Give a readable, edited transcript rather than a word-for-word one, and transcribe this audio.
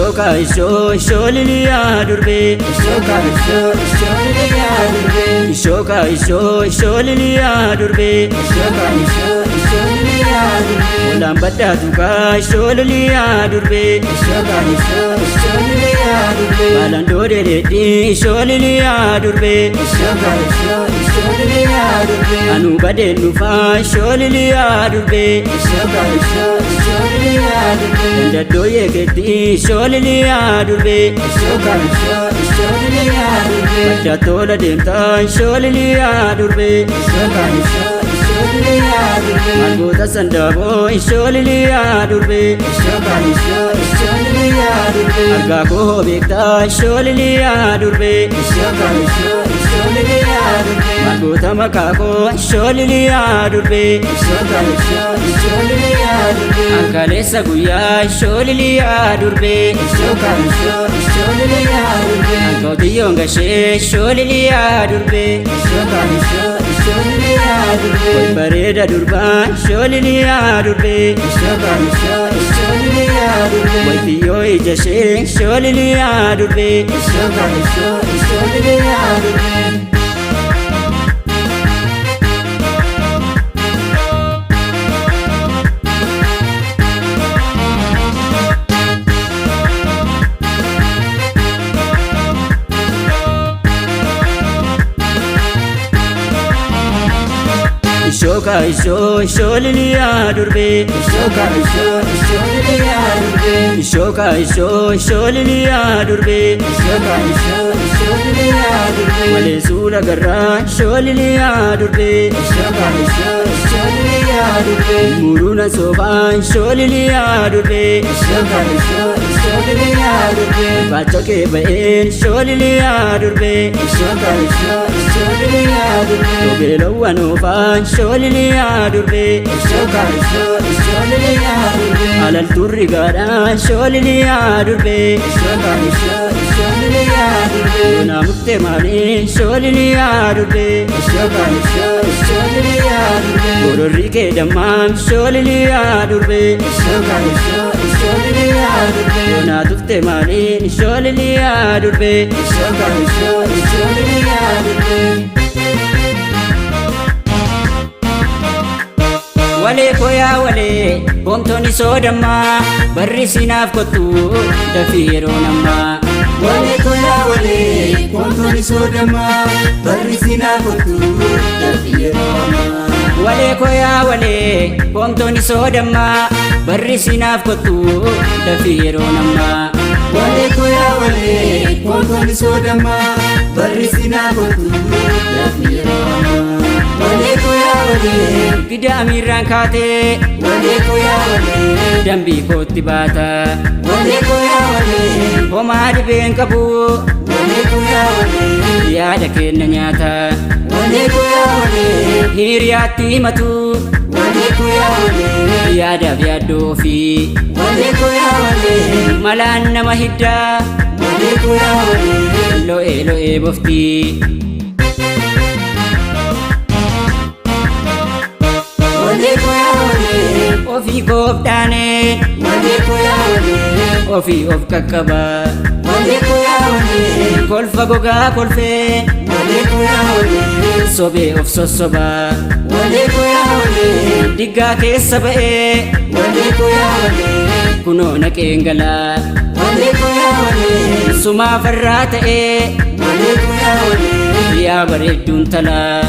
Shoka sholiliya durbe Shoka sholiliya durbe Shoka sholiliya durbe Shoka sholiliya durbe Lambada tuka sholiliya durbe Shoka sholiliya durbe Balandore de sholiliya durbe Shoka sholiliya durbe Anu bade nufa sholiliya durbe Shoka sholiliya durbe Ndadoye keti sholiliya durbe Shoka sholiliya durbe Jatola demta sholiliya durbe Shoka sholiliya durbe Malgota sandabo sholiliya durbe Shoka sholiliya durbe Arga ko bekta sholiliya durbe Shoka sholiliya durbe Malgota makako sholiliya durbe Shoka sholiliya durbe Ankalesa guya sholiliya durbe Shoka sholiliya durbe Ankaudiyon gashe sholiliya durbe Shoka sholiliya durbe Bareda durba sholiliya durbe Shoka sholiliya durbe Waitiyo ijashe sholiliya durbe Shoka sholiliya durbe Shoka sholiliya durbe Shoka sholiliya durbe Shoka sholiliya durbe Shoka sholiliya durbe Male sura garra sholiliya durbe Shoka sholiliya durbe Muruna soba sholiliya durbe Shoka sholiliya durbe Bachake baen sholiliya durbe Shoka sholiliya durbe Tobelo wanofa sholiliya durbe Shoka sholiliya durbe Alal turri gada sholiliya durbe Shoka sholiliya durbe Dona mukte mani sholiliya durbe Shoka sholiliya durbe Gororri ke damam sholiliya durbe Shoka sholiliya durbe Dona tufte mani sholiliya durbe Shoka sholiliya durbe Wale koya wale Bomtoni sodama Barri sinaf kotu Dafiro nama Wale koya wale Bomtoni sodama Barri sinaf kotu Dafiro nama Wale koya wale Bomtoni sodama Barri sinaf kotu Dafiro nama Wale koya wale Bomtoni sodama Barri sinaf kotu Dafiro nama Wale koya wale Gida amiran kate Wale koya wale Dambi koti bata Wale koya wale Homa diben kabu Wale koya wale Yada kenna nyata Wale koya wale Hiriyati matu Wale koya wale Yada biado fi Wale koya wale Malan nama hidda Wale koya wale Loe bofti Wale koya wale Ofi koftane Wale koya wale Ofi of kakaba Wale koya wale Kolfa goga kolfe Wale koya wale Sobe of sosoba Wale koya wale Digga keessa ba'e Wale koya wale Kunoo naqeengala Wale koya wale Sumaa farraa ta'e Wale koya wale Yaa bareedduun talaa